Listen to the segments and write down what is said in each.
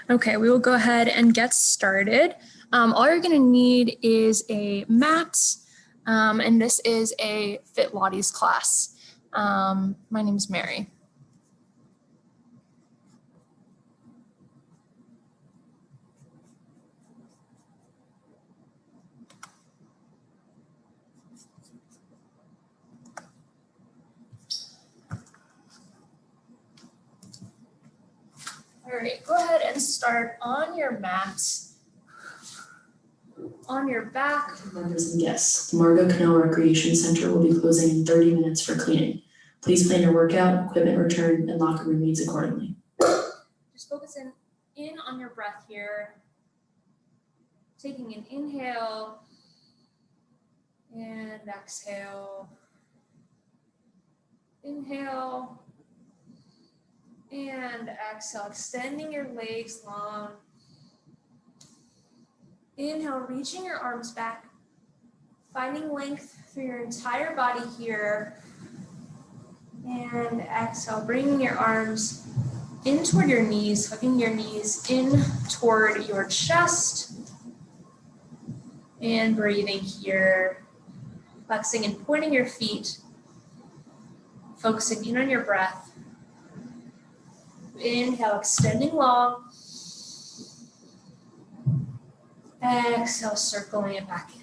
Okay, we will go ahead and get started. All you're going to need is a mat, and this is a Fitlates class. My name is Mary. All right, go ahead and start on your mat, on your back. Members and guests, the Margot Canal Recreation Center will be closing in 30 minutes for cleaning. Please plan your workout, equipment return, and locker room needs accordingly. Just focus in on your breath here. Taking an inhale and exhale. Inhale and exhale, extending your legs long. Inhale, reaching your arms back, finding length through your entire body here. And exhale, bringing your arms in toward your knees, hugging your knees in toward your chest. And breathing here, flexing and pointing your feet, focusing in on your breath. Inhale, extending long. Exhale, circling it back in.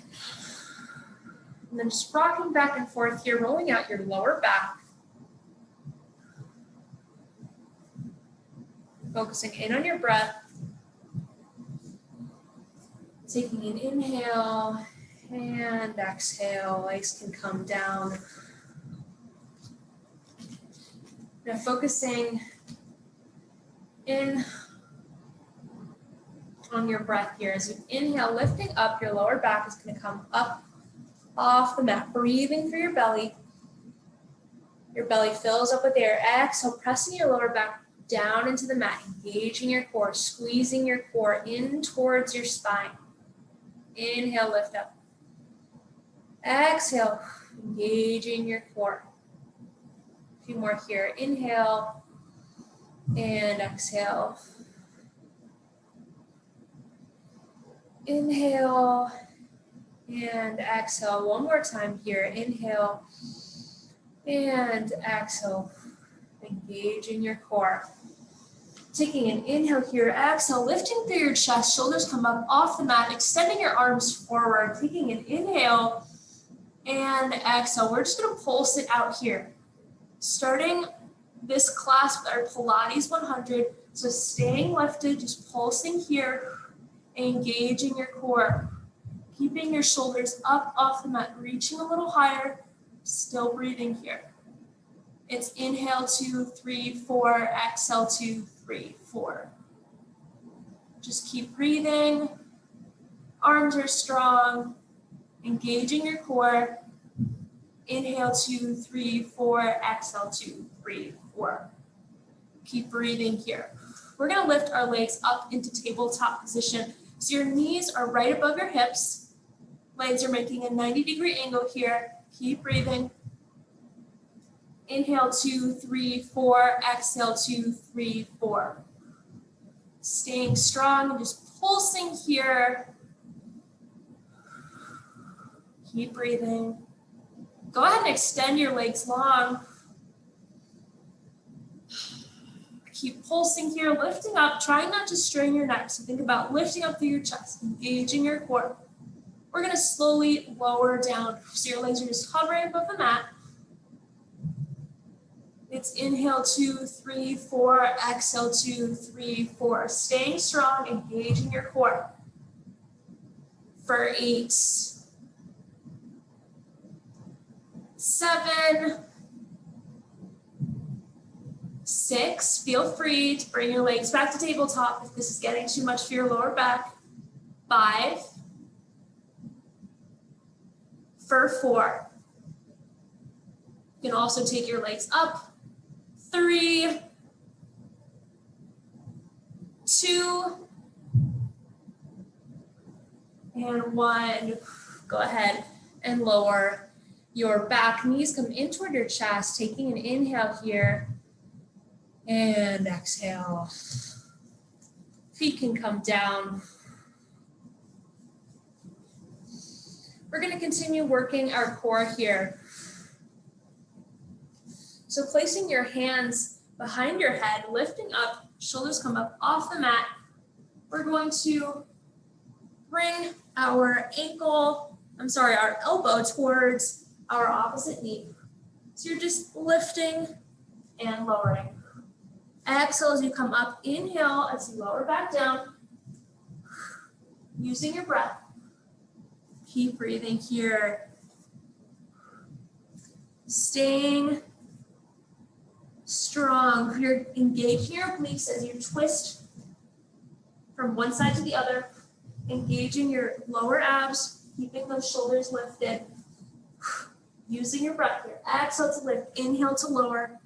And then just rocking back and forth here, rolling out your lower back. Focusing in on your breath. Taking an inhale and exhale, legs can come down. Now focusing in on your breath here. As you inhale, lifting up, your lower back is going to come up off the mat. Breathing through your belly. Your belly fills up with air. Exhale, pressing your lower back down into the mat, engaging your core, squeezing your core in towards your spine. Inhale, lift up. Exhale, engaging your core. A few more here. Inhale and exhale. Inhale and exhale. One more time here. Inhale and exhale. Engaging your core. Taking an inhale here. Exhale, lifting through your chest. Shoulders come up off the mat. Extending your arms forward. Taking an inhale and exhale. We're just going to pulse it out here. Starting this class with our Pilates 100. So staying lifted, just pulsing here. Engaging your core, keeping your shoulders up off the mat, reaching a little higher, still breathing here. It's inhale, 2, 3, 4, exhale, 2, 3, 4. Just keep breathing. Arms are strong, engaging your core. Inhale, 2, 3, 4, exhale, 2, 3, 4. Keep breathing here. We're gonna lift our legs up into tabletop position. So your knees are right above your hips. Legs are making a 90-degree angle here. Keep breathing. Inhale, 2, 3, 4. Exhale, 2, 3, 4. Staying strong and just pulsing here. Keep breathing. Go ahead and extend your legs long. Keep pulsing here, lifting up, trying not to strain your neck. So think about lifting up through your chest, engaging your core. We're gonna slowly lower down. So your legs are just hovering above the mat. It's inhale, 2, 3, 4, exhale, 2, 3, 4. Staying strong, engaging your core. For 8, 7, 6, feel free to bring your legs back to tabletop if this is getting too much for your lower back. 5, for 4. You can also take your legs up. 3, 2, and 1. Go ahead and lower your back. Knees come in toward your chest, taking an inhale here. And exhale. Feet can come down. We're going to continue working our core here. So placing your hands behind your head, lifting up, shoulders come up off the mat. We're going to bring our our elbow towards our opposite knee. So you're just lifting and lowering. Exhale as you come up. Inhale as you lower back down. Using your breath. Keep breathing here. Staying strong. You're engaging your obliques as you twist from one side to the other. Engaging your lower abs, keeping those shoulders lifted. Using your breath here. Exhale to lift. Inhale to lower.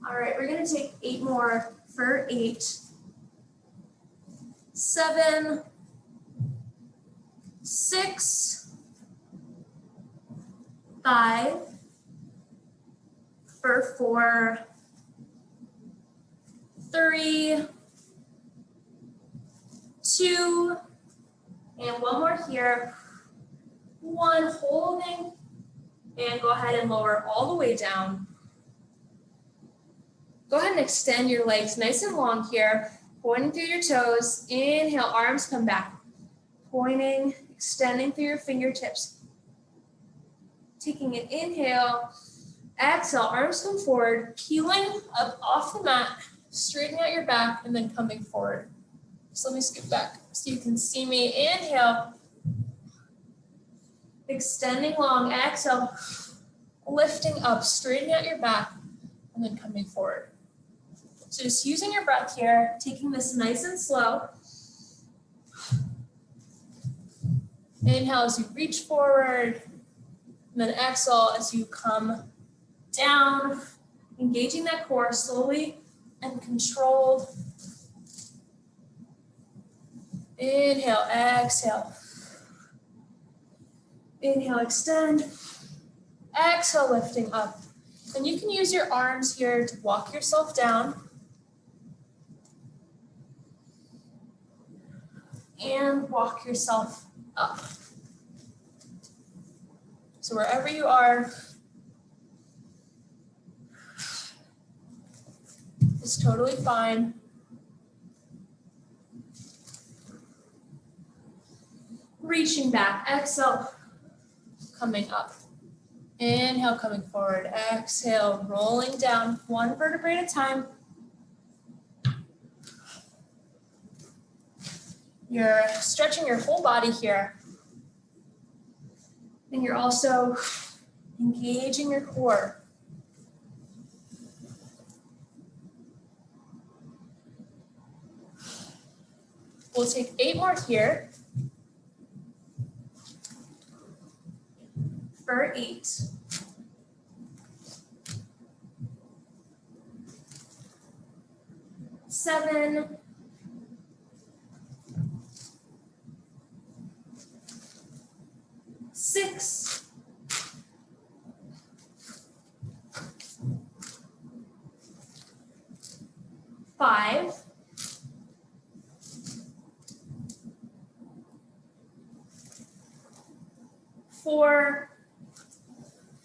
All right, we're going to take 8 more for 8, 7, 6, 5, for 4, 3, 2, and one more here. 1, holding, and go ahead and lower all the way down. Go ahead and extend your legs nice and long here, pointing through your toes. Inhale, arms come back. Pointing, extending through your fingertips. Taking an inhale, exhale, arms come forward, peeling up off the mat, straightening out your back, and then coming forward. So let me scoot back so you can see me. Inhale, extending long, exhale, lifting up, straightening out your back, and then coming forward. So just using your breath here, taking this nice and slow. Inhale as you reach forward, and then exhale as you come down, engaging that core slowly and controlled. Inhale, exhale. Inhale, extend. Exhale, lifting up. And you can use your arms here to walk yourself down. And walk yourself up. So wherever you are, it's totally fine. Reaching back, exhale, coming up. Inhale, coming forward. Exhale, rolling down, 1 vertebrae at a time. You're stretching your whole body here. And you're also engaging your core. We'll take 8 more here. For 8. 7. 6. 5. 4.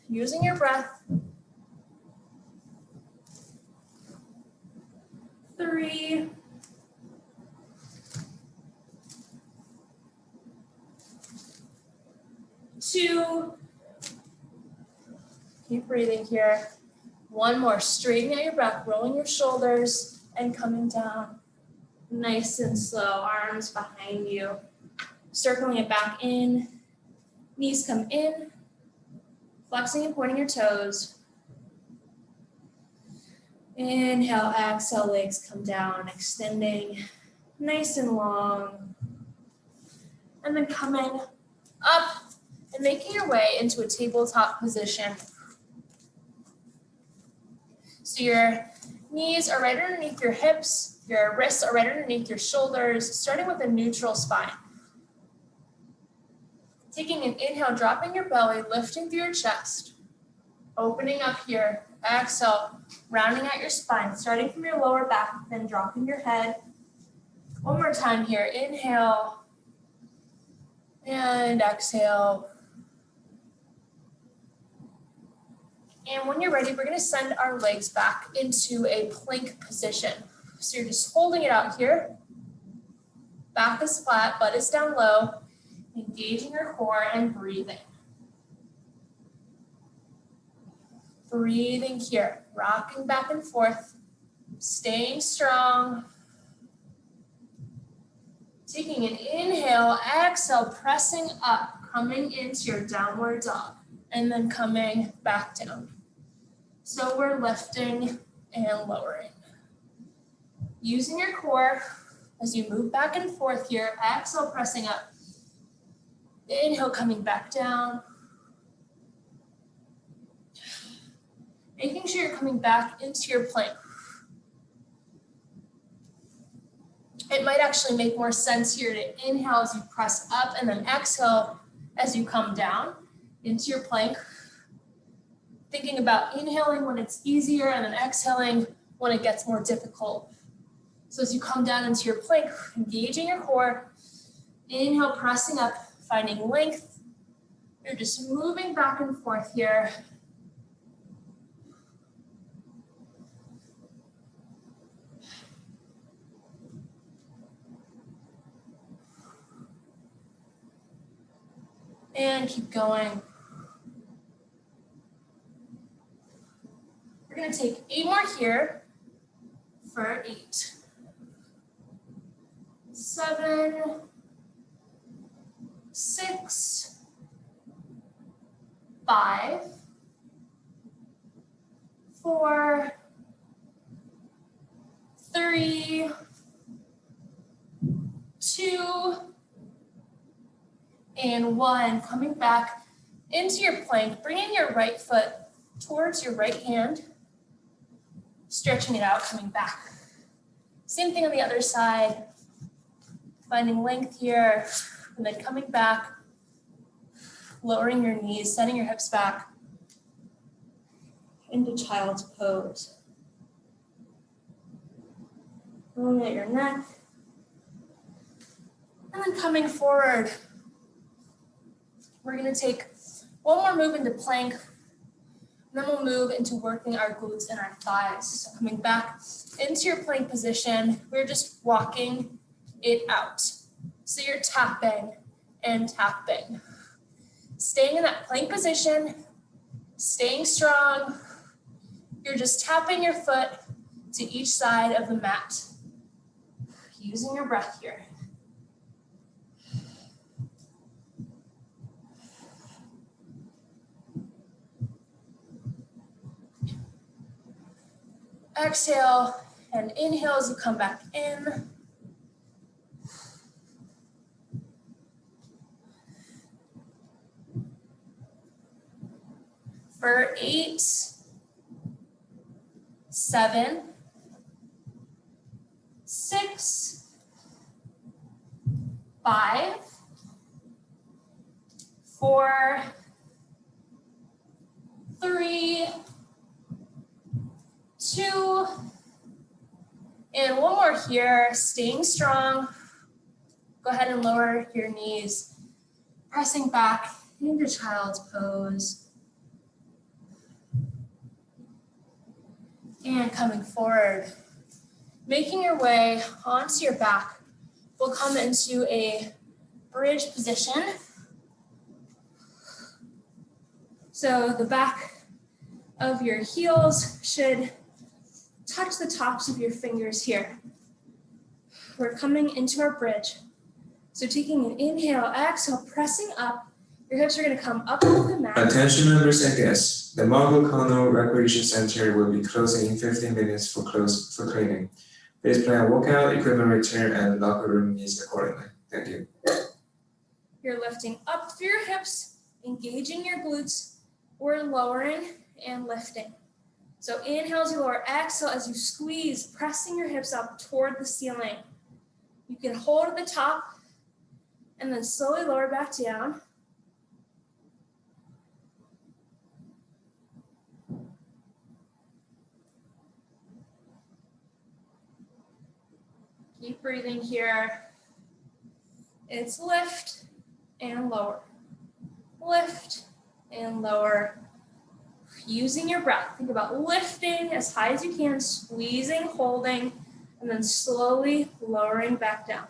Using your breath. 3. 2. Keep breathing here. 1 more. Straightening out your breath, rolling your shoulders and coming down. Nice and slow. Arms behind you. Circling it back in. Knees come in. Flexing and pointing your toes. Inhale, exhale, legs come down, extending nice and long. And then coming up and making your way into a tabletop position. So your knees are right underneath your hips, your wrists are right underneath your shoulders, starting with a neutral spine. Taking an inhale, dropping your belly, lifting through your chest, opening up here, Exhale, rounding out your spine, starting from your lower back, then dropping your head. One more time here. Inhale and exhale. And when you're ready, we're going to send our legs back into a plank position. So you're just holding it out here. Back is flat, butt is down low. Engaging your core and breathing. Breathing here, rocking back and forth, staying strong. Taking an inhale, exhale, pressing up, coming into your downward dog, and then coming back down. So we're lifting and lowering. Using your core as you move back and forth here, exhale, pressing up. Inhale, coming back down. Making sure you're coming back into your plank. It might actually make more sense here to inhale as you press up and then exhale as you come down into your plank. Thinking about inhaling when it's easier and then exhaling when it gets more difficult. So as you come down into your plank, engaging your core, inhale, pressing up, finding length. You're just moving back and forth here. And keep going. We're going to take 8 more here for 8, 7, 6, 5, 4, 3, 2, and 1. Coming back into your plank, bringing your right foot towards your right hand, stretching it out, coming back. Same thing on the other side, finding length here, and then coming back, lowering your knees, sending your hips back into child's pose. Rolling at your neck, and then coming forward. We're going to take one more move into plank, and then we'll move into working our glutes and our thighs. So coming back into your plank position, we're just walking it out. So you're tapping and tapping. Staying in that plank position, staying strong. You're just tapping your foot to each side of the mat. Using your breath here. Exhale and inhale as you come back in. For 8, 7, 6, 5, 4, 3, 2, and one more here, staying strong. Go ahead and lower your knees, pressing back into child's pose. And coming forward, making your way onto your back. We'll come into a bridge position. So the back of your heels should touch the tops of your fingers here. We're coming into our bridge. So taking an inhale, exhale, pressing up. Your hips are going to come up off the mat. Attention members and guests, the Marble Kano Recreation Center will be closing in 15 minutes for cleaning. Please plan workout, equipment return, and locker room needs accordingly. Thank you. You're lifting up through your hips, engaging your glutes. We're lowering and lifting. So inhale as you lower, exhale as you squeeze, pressing your hips up toward the ceiling. You can hold at the top and then slowly lower back down. Keep breathing here. It's lift and lower. Lift and lower. Using your breath. Think about lifting as high as you can, squeezing, holding, and then slowly lowering back down.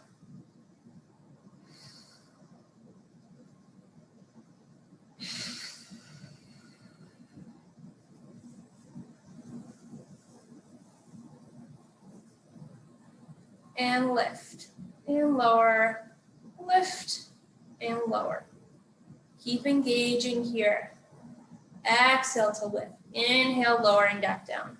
And lift and lower, lift and lower. Keep engaging here. Exhale to lift. Inhale, lowering back down.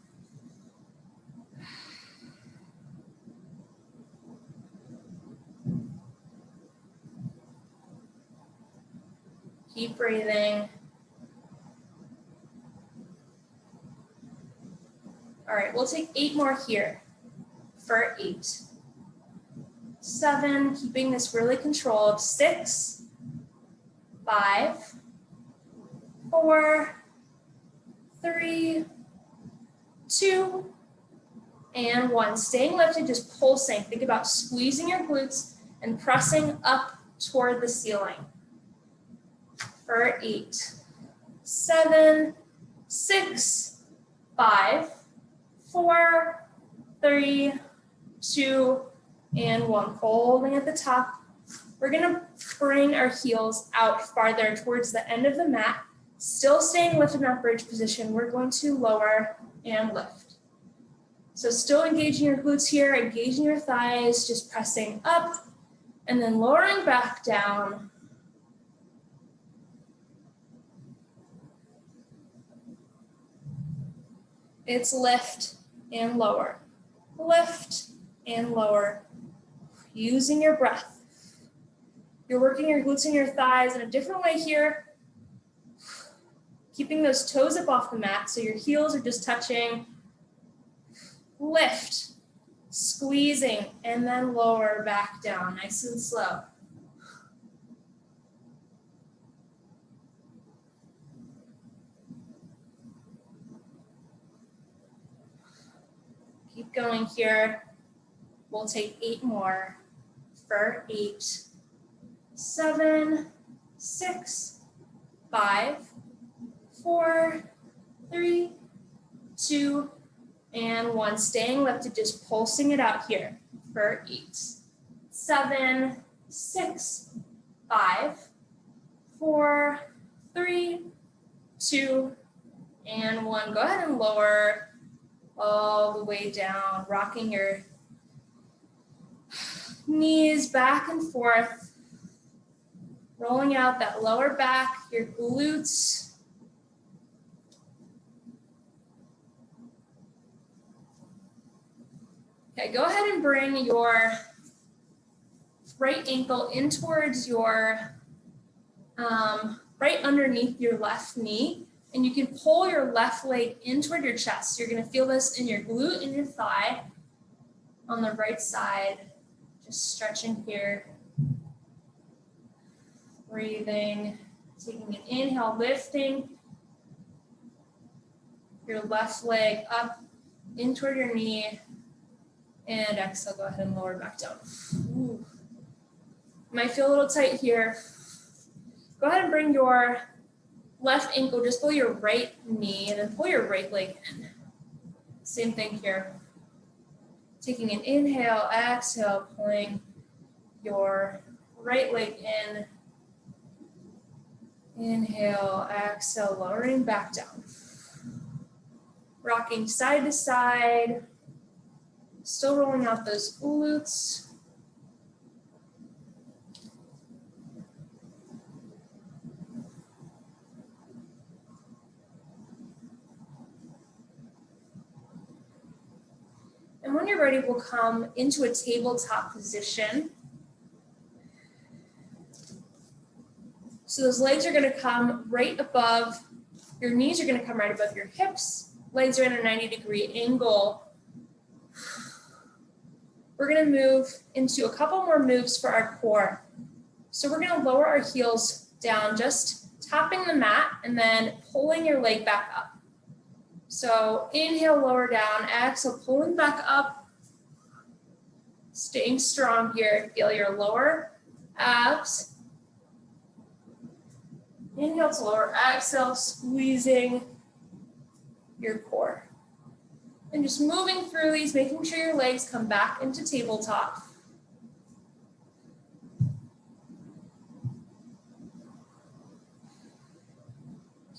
Keep breathing. All right, we'll take 8 more here for 8. 7, keeping this really controlled. 6, 5, 4, 3, 2, and 1. Staying lifted, just pulsing. Think about squeezing your glutes and pressing up toward the ceiling. For 8, 7, 6, 5, 4, 3, 2, and 1. Holding at the top. We're gonna bring our heels out farther towards the end of the mat. Still staying lifted in that bridge position. We're going to lower and lift. So still engaging your glutes here, engaging your thighs, just pressing up and then lowering back down. It's lift and lower, lift and lower. Using your breath. You're working your glutes and your thighs in a different way here. Keeping those toes up off the mat so your heels are just touching. Lift, squeezing, and then lower back down, nice and slow. Keep going here. We'll take 8 more for 8, 7, 6, 5, 4, 3, 2, and 1. Staying lifted, just pulsing it out here for 8, 7, 6, 5, 4, 3, 2, and 1. Go ahead and lower all the way down, rocking your knees back and forth, rolling out that lower back, your glutes. Okay, go ahead and bring your right ankle in towards your, right underneath your left knee, and you can pull your left leg in toward your chest. You're gonna feel this in your glute and your thigh on the right side. Just stretching here. Breathing, taking an inhale, lifting your left leg up in toward your knee, and exhale, go ahead and lower back down. Ooh. Might feel a little tight here. Go ahead and bring your left ankle just below your right knee and then pull your right leg in. Same thing here. Taking an inhale, exhale, pulling your right leg in. Inhale, exhale, lowering back down. Rocking side to side. Still rolling out those glutes. And when you're ready, we'll come into a tabletop position. So those legs are gonna come right above, your knees are gonna come right above your hips. Legs are in a 90-degree angle. We're gonna move into a couple more moves for our core. So we're gonna lower our heels down, just tapping the mat and then pulling your leg back up. So inhale, lower down, exhale, pulling back up. Staying strong here. Feel your lower abs. Inhale to lower, exhale, squeezing your core. And just moving through these, making sure your legs come back into tabletop.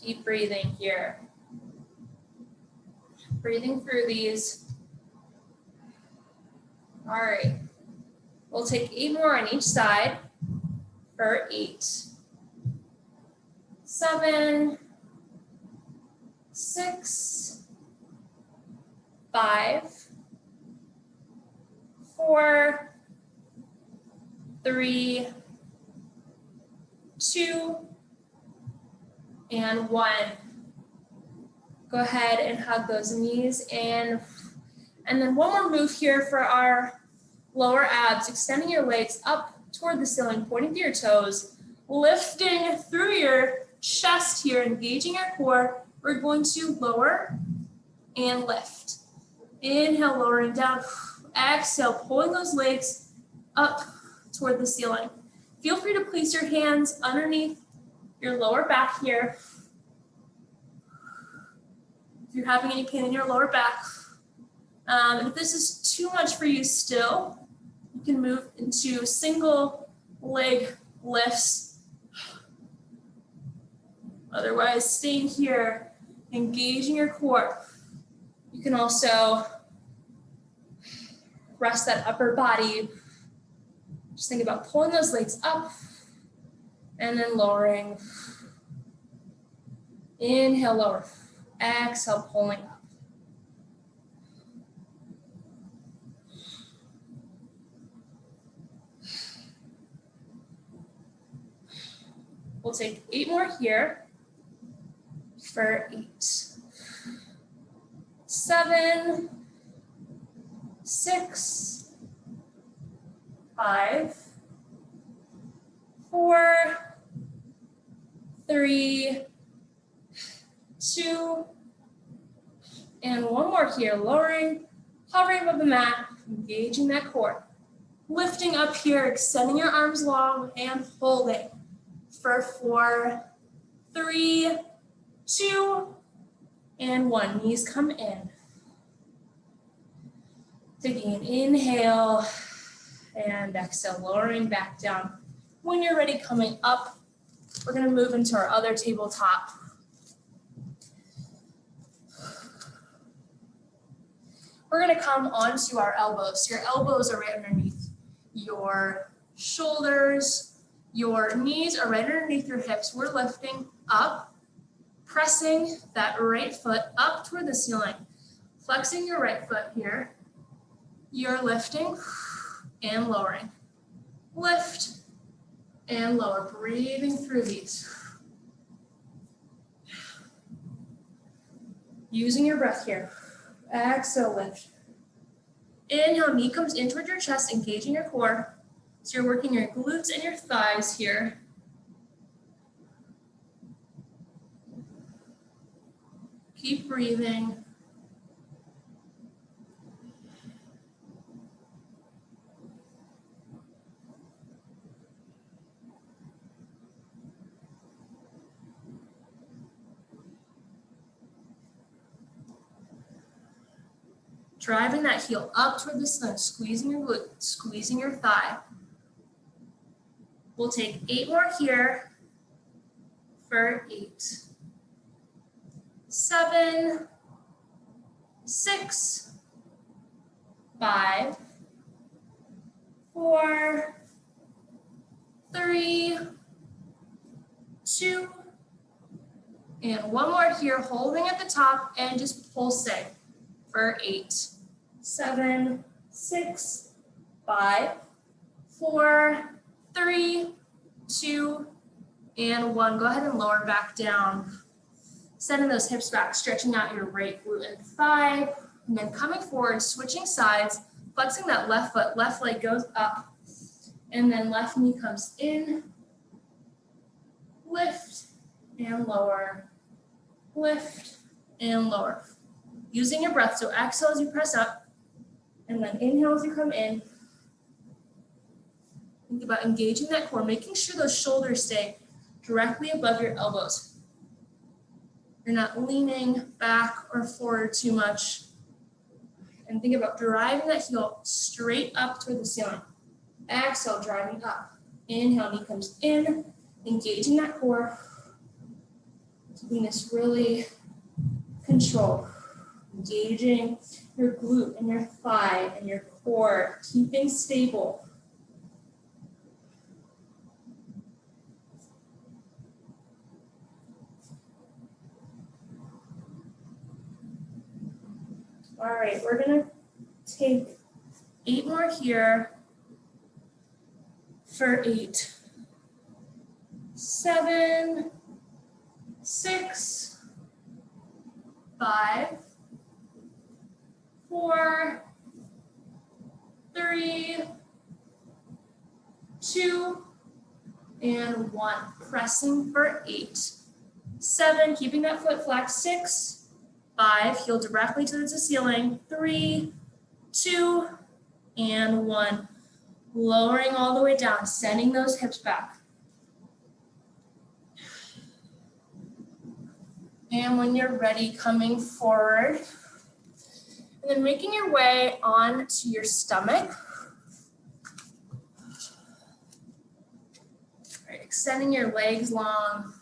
Keep breathing here. Breathing through these. All right. We'll take 8 more on each side for 8, 7, 6, 5, 4, 3, 2, and 1. Go ahead and hug those knees in. And then one more move here for our lower abs, extending your legs up toward the ceiling, pointing to your toes, lifting through your chest here, engaging your core. We're going to lower and lift. Inhale, lowering down. Exhale, pulling those legs up toward the ceiling. Feel free to place your hands underneath your lower back here. If you're having any pain in your lower back. And if this is too much for you still, you can move into single leg lifts. Otherwise, staying here, engaging your core. You can also rest that upper body. Just think about pulling those legs up and then lowering. Inhale, lower. Exhale, pulling up. We'll take 8 more here for 8, 7, 6, 5, 4, 3, 2, and one more here, lowering, hovering above the mat, engaging that core. Lifting up here, extending your arms long and holding for 4, 3, 2, and 1. Knees come in. Taking an inhale and exhale, lowering back down. When you're ready, coming up, we're going to move into our other tabletop. We're going to come onto our elbows. Your elbows are right underneath your shoulders. Your knees are right underneath your hips. We're lifting up, pressing that right foot up toward the ceiling. Flexing your right foot here. You're lifting and lowering. Lift and lower. Breathing through these. Using your breath here. Exhale, lift. Inhale, knee comes in toward your chest, engaging your core. So you're working your glutes and your thighs here. Keep breathing. Driving that heel up toward the ceiling, squeezing your glute, squeezing your thigh. We'll take 8 more here for 8, 7, 6, 5, 4, 3, 2, and one more here, holding at the top and just pulsing for 8, 7, 6, 5, 4, 3, 2, and 1. Go ahead and lower back down. Sending those hips back, stretching out your right glute and thigh. And then coming forward, switching sides, flexing that left foot, left leg goes up. And then left knee comes in. Lift and lower. Lift and lower. Using your breath, so exhale as you press up. And then inhale as you come in. Think about engaging that core, making sure those shoulders stay directly above your elbows. You're not leaning back or forward too much. And think about driving that heel straight up toward the ceiling. Exhale, driving up. Inhale, knee comes in, engaging that core. Keeping this really controlled. Engaging your glute and your thigh and your core, keeping stable. All right, we're gonna take 8 more here for 8, 7, 6, 5, 4, 3, 2, and 1. Pressing for 8, 7, keeping that foot flexed, 6, 5, heel directly towards the ceiling, 3, 2, and 1. Lowering all the way down, sending those hips back. And when you're ready, coming forward. And then making your way onto your stomach. All right, extending your legs long.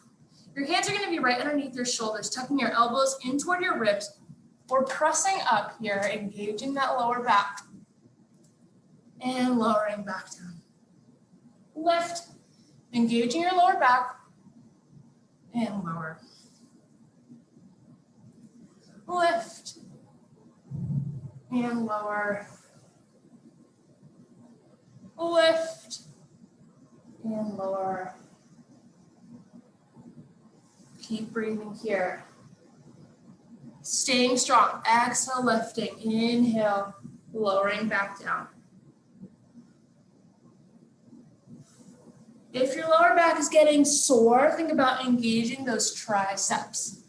Your hands are going to be right underneath your shoulders, tucking your elbows in toward your ribs, or pressing up here, engaging that lower back. And lowering back down. Lift, engaging your lower back, and lower. Lift, and lower. Lift, and lower. Keep breathing here. Staying strong. Exhale, lifting. Inhale, lowering back down. If your lower back is getting sore, think about engaging those triceps.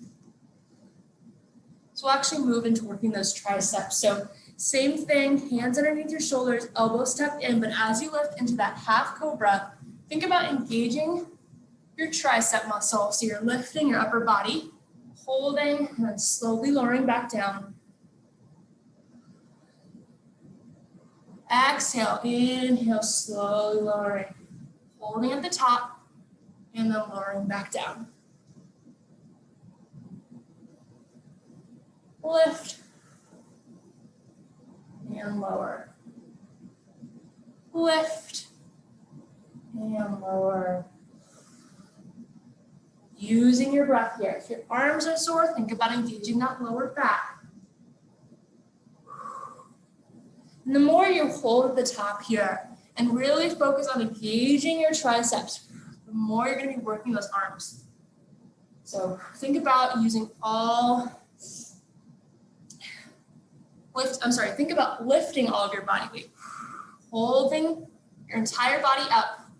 So we'll actually move into working those triceps. So same thing, hands underneath your shoulders, elbows tucked in, but as you lift into that half cobra, think about engaging your tricep muscle. So you're lifting your upper body, holding, and then slowly lowering back down. Exhale, inhale, slowly lowering. Holding at the top, and then lowering back down. Lift, and lower. Lift, and lower. Using your breath here. If your arms are sore, think about engaging that lower back. And the more you hold at the top here, and really focus on engaging your triceps, the more you're going to be working those arms. So think about using think about lifting all of your body weight. Holding your entire body up,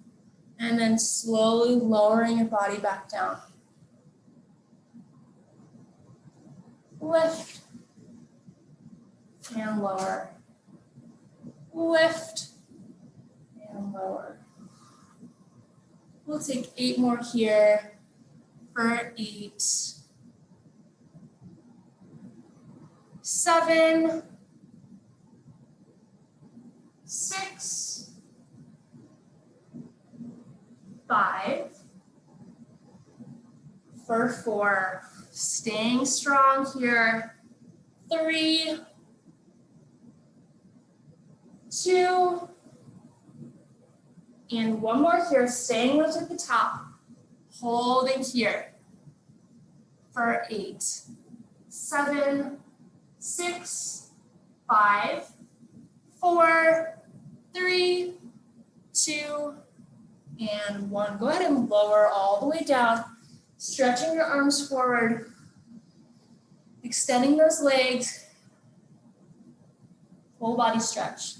and then slowly lowering your body back down. Lift, and lower. Lift, and lower. We'll take 8 more here for 8, 7, 6, 5, for 4. Staying strong here. 3, 2, and 1 more here, staying lift at the top, holding here for 8, 7, 6, 5, 4, 3, 2, and 1. Go ahead and lower all the way down, stretching your arms forward, extending those legs, full body stretch.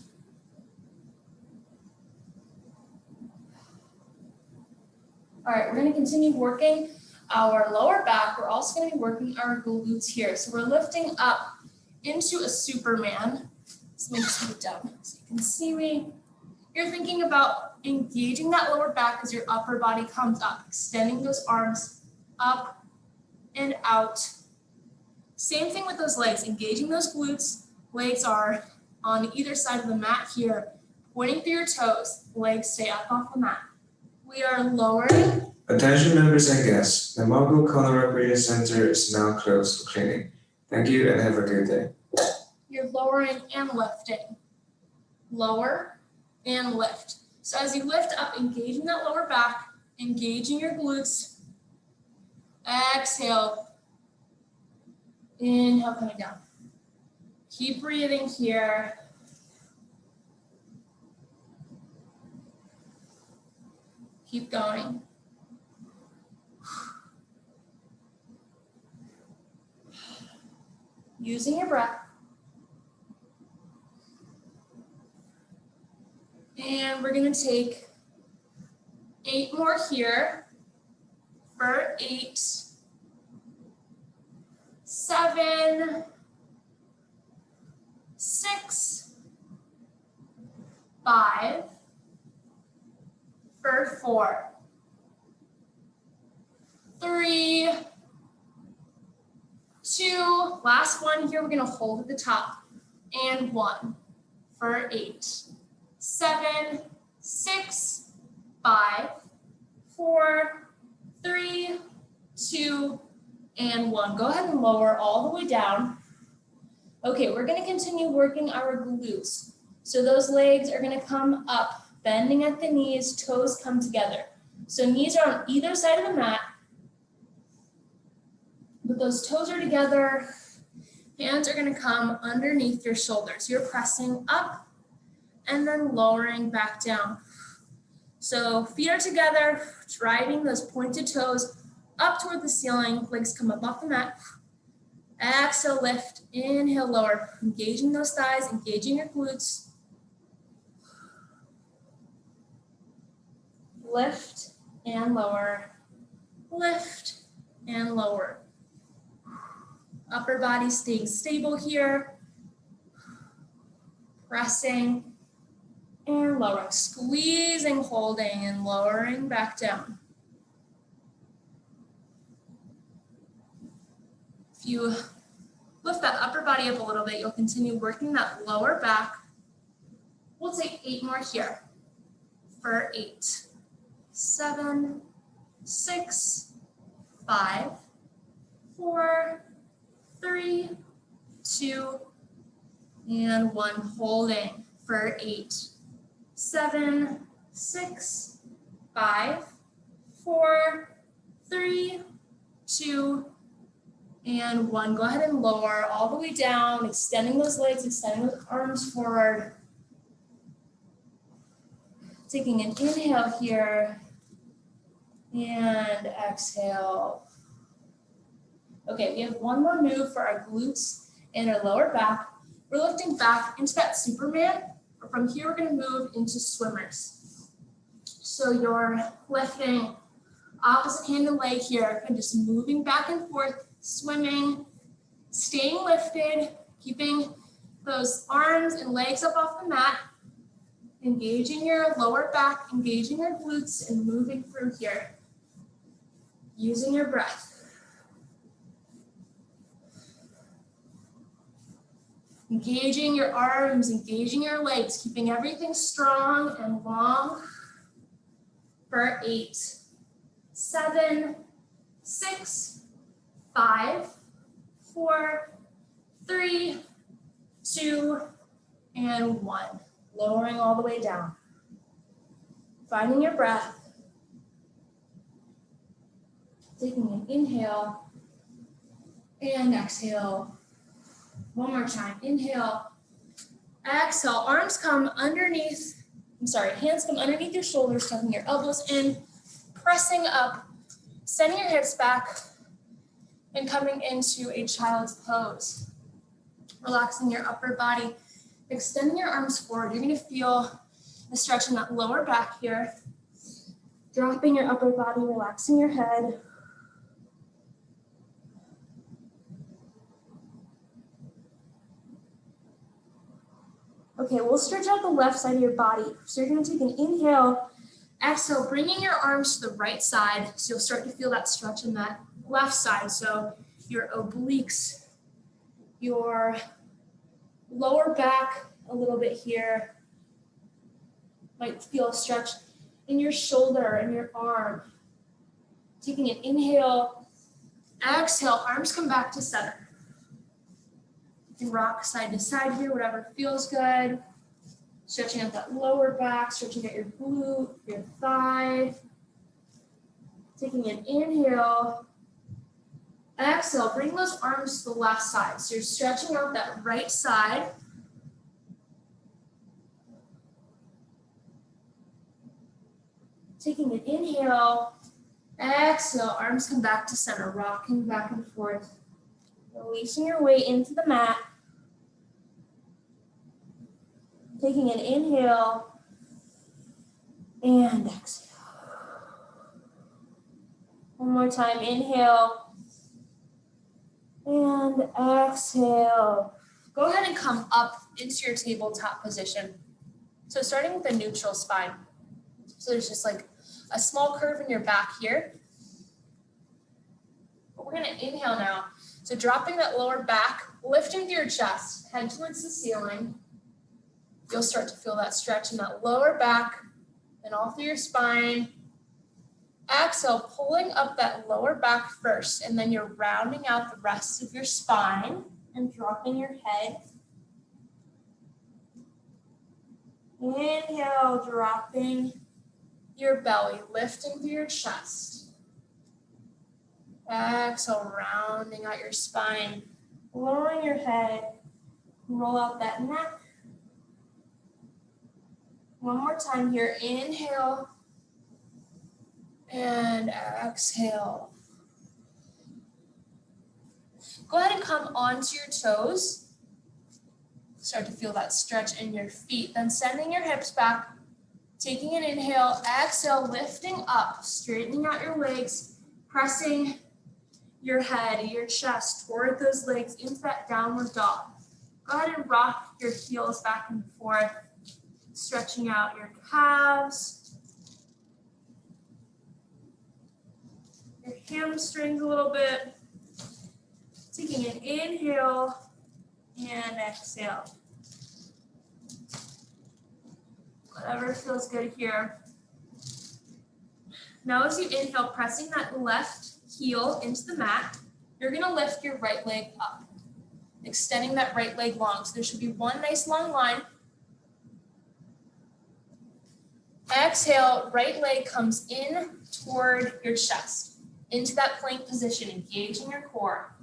All right, we're going to continue working our lower back. We're also going to be working our glutes here. So we're lifting up into a Superman. Let's make sure we're down so you can see me. You're thinking about engaging that lower back as your upper body comes up, extending those arms up and out. Same thing with those legs, engaging those glutes. Legs are on either side of the mat here, pointing through your toes. Legs stay up off the mat. We are lowering. Attention members and guests, the Mongol Kono Recreation Center is now closed for cleaning. Thank you and have a good day. You're lowering and lifting. Lower and lift. So as you lift up, engaging that lower back, engaging your glutes. Exhale. Inhale, coming down. Keep breathing here. Keep going. Using your breath. And we're going to take 8 more here for 8, 7, 6, 5, for 4, 3, 2, last one here, we're going to hold at the top, and 1 for 8, 7, 6, 5, 4, 3, 2, and 1. Go ahead and lower all the way down. Okay, we're going to continue working our glutes. So those legs are going to come up, bending at the knees, toes come together. So knees are on either side of the mat, but those toes are together. Hands are going to come underneath your shoulders. You're pressing up and then lowering back down. So feet are together, driving those pointed toes up toward the ceiling. Legs come up off the mat. Exhale, lift. Inhale, lower. Engaging those thighs, engaging your glutes. Lift and lower. Lift and lower. Upper body staying stable here. Pressing and lowering. Squeezing, holding, and lowering back down. If you lift that upper body up a little bit, you'll continue working that lower back. We'll take 8 more here for 8, 7, 6, 5, 4, 3, 2, and 1. Holding for 8, 7, 6, 5, 4, 3, 2, and 1. Go ahead and lower all the way down, extending those legs, extending those arms forward. Taking an inhale here and exhale. Okay, we have one more move for our glutes and our lower back. We're lifting back into that Superman. From here, we're going to move into swimmers. So you're lifting opposite hand and leg here and just moving back and forth, swimming, staying lifted, keeping those arms and legs up off the mat, engaging your lower back, engaging your glutes, and moving through here, using your breath. Engaging your arms, engaging your legs, keeping everything strong and long for 8, 7, 6, 5, 4, 3, 2, and 1. Lowering all the way down. Finding your breath. Taking an inhale and exhale. One more time. Inhale. Exhale. Arms come underneath. Hands come underneath your shoulders, tucking your elbows in, pressing up, sending your hips back, and coming into a child's pose. Relaxing your upper body, extending your arms forward. You're going to feel a stretch in that lower back here. Dropping your upper body, relaxing your head. Okay, we'll stretch out the left side of your body. So you're going to take an inhale Exhale, bringing your arms to the right side. So you'll start to feel that stretch in that left side. So your obliques, your lower back a little bit here. Might feel a stretch in your shoulder and your arm. Taking an inhale, exhale, arms come back to center. You can rock side to side here, whatever feels good. Stretching out that lower back, stretching out your glute, your thigh. Taking an inhale, exhale, bring those arms to the left side. So you're stretching out that right side. Taking an inhale, exhale, arms come back to center, rocking back and forth. Releasing your weight into the mat. Taking an inhale and exhale. One more time, inhale and exhale. Go ahead and come up into your tabletop position. So starting with a neutral spine. So there's just like a small curve in your back here. But we're gonna inhale now. So dropping that lower back, lifting through your chest, head towards the ceiling. You'll start to feel that stretch in that lower back and all through your spine. Exhale, pulling up that lower back first, and then you're rounding out the rest of your spine and dropping your head. Inhale, dropping your belly, lifting through your chest. Exhale, rounding out your spine, lowering your head, roll out that neck. One more time here, inhale and exhale. Go ahead and come onto your toes. Start to feel that stretch in your feet, then sending your hips back. Taking an inhale, exhale, lifting up, straightening out your legs, pressing your head, your chest toward those legs into that downward dog. Go ahead and rock your heels back and forth, stretching out your calves, your hamstrings a little bit. Taking an inhale and exhale. Whatever feels good here. Now as you inhale, pressing that left heel into the mat, you're gonna lift your right leg up, extending that right leg long. So there should be one nice long line. Exhale, right leg comes in toward your chest, into that plank position, engaging your core.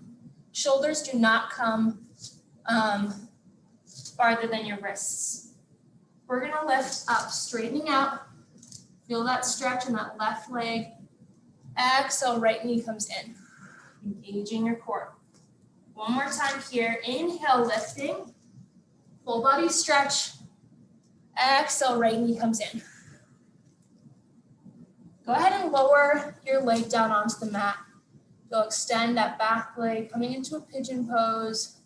Shoulders do not come farther than your wrists. We're gonna lift up, straightening out. Feel that stretch in that left leg. Exhale, right knee comes in, engaging your core. One more time here, inhale, lifting. Full body stretch. Exhale, right knee comes in. Go ahead and lower your leg down onto the mat. You'll extend that back leg, coming into a pigeon pose.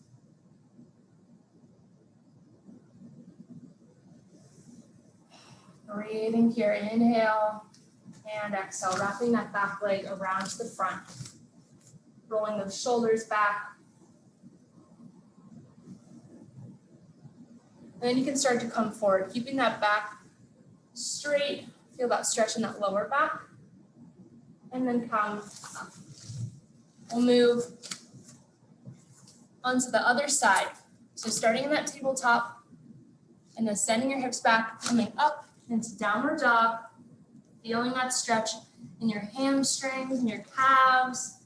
Breathing here, inhale and exhale, wrapping that back leg around to the front. Rolling those shoulders back. And then you can start to come forward, keeping that back straight. Feel that stretch in that lower back. And then come up. We'll move onto the other side. So starting in that tabletop and then sending your hips back, coming up into downward dog, feeling that stretch in your hamstrings and your calves.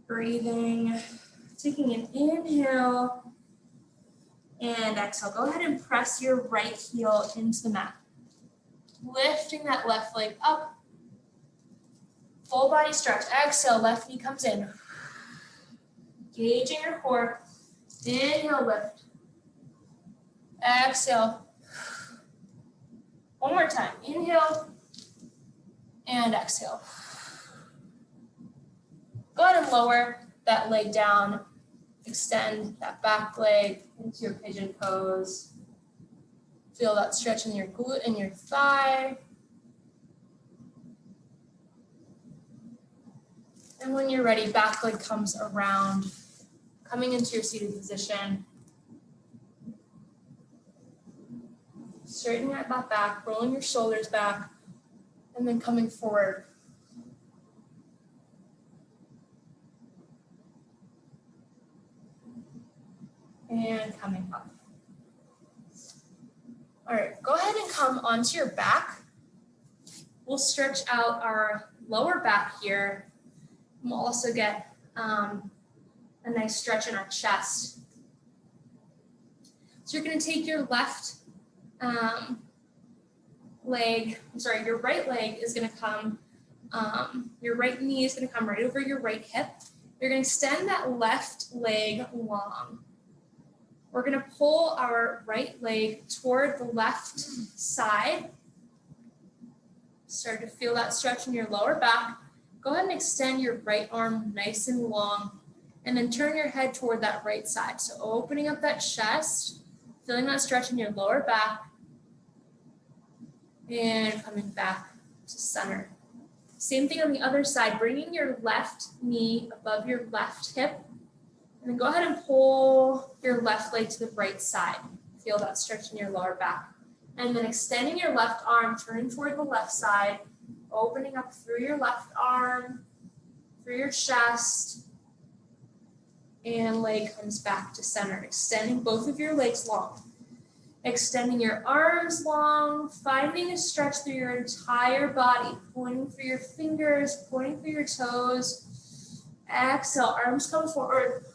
Breathing, taking an inhale and exhale. Go ahead and press your right heel into the mat. Lifting that left leg up. Full body stretch. Exhale, left knee comes in. Engaging your core. Inhale, lift. Exhale. One more time. Inhale and exhale. Go ahead and lower that leg down. Extend that back leg into your pigeon pose. Feel that stretch in your glute and your thigh. And when you're ready, back leg comes around, coming into your seated position. Straightening that back, rolling your shoulders back, and then coming forward. And coming up. All right, go ahead and come onto your back. We'll stretch out our lower back here. We'll also get a nice stretch in our chest. So you're going to take your left your right leg is going to come, your right knee is going to come right over your right hip. You're going to extend that left leg long. We're going to pull our right leg toward the left side. Start to feel that stretch in your lower back. Go ahead and extend your right arm nice and long, and then turn your head toward that right side. So opening up that chest, feeling that stretch in your lower back, and coming back to center. Same thing on the other side, bringing your left knee above your left hip, and then go ahead and pull your left leg to the right side. Feel that stretch in your lower back. And then extending your left arm, turning toward the left side, opening up through your left arm, through your chest, and leg comes back to center. Extending both of your legs long. Extending your arms long, finding a stretch through your entire body, pointing through your fingers, pointing through your toes. Exhale, arms come forward,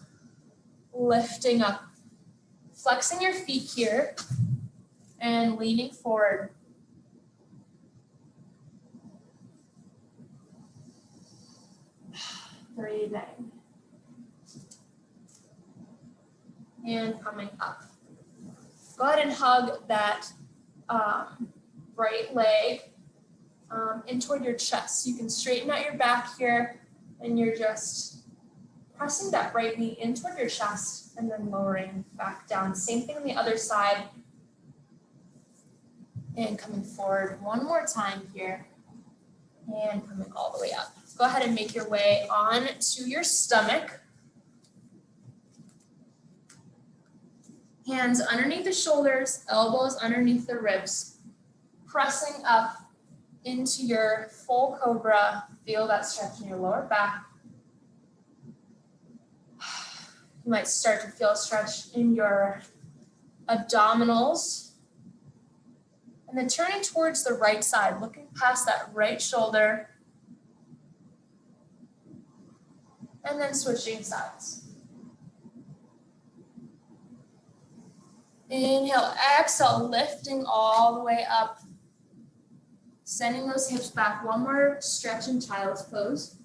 lifting up. Flexing your feet here and leaning forward. Breathing. And coming up. Go ahead and hug that right leg in toward your chest. You can straighten out your back here, and you're just pressing that right knee in toward your chest and then lowering back down. Same thing on the other side. And coming forward one more time here, and coming all the way up. Go ahead and make your way on to your stomach. Hands underneath the shoulders, elbows underneath the ribs. Pressing up into your full cobra. Feel that stretch in your lower back. You might start to feel a stretch in your abdominals. And then turning towards the right side, looking past that right shoulder. And then switching sides. Inhale, exhale, lifting all the way up. Sending those hips back. One more stretch in child's pose.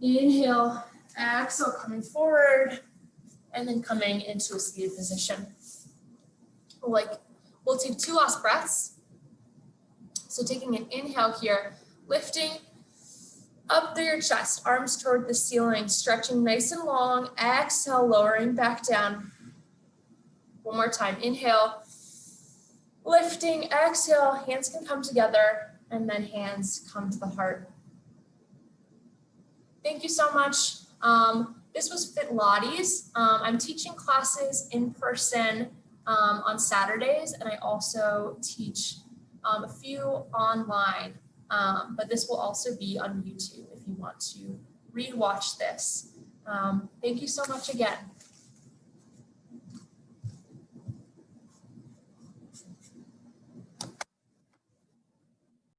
Inhale, exhale, coming forward, and then coming into a seated position. We'll take 2 last breaths. So taking an inhale here, lifting up through your chest, arms toward the ceiling, stretching nice and long. Exhale, lowering back down. One more time, inhale, lifting, exhale, hands can come together, and then hands come to the heart. Thank you so much. This was Fitlates. I'm teaching classes in person on Saturdays, and I also teach a few online, but this will also be on YouTube if you want to re-watch this. Thank you so much again.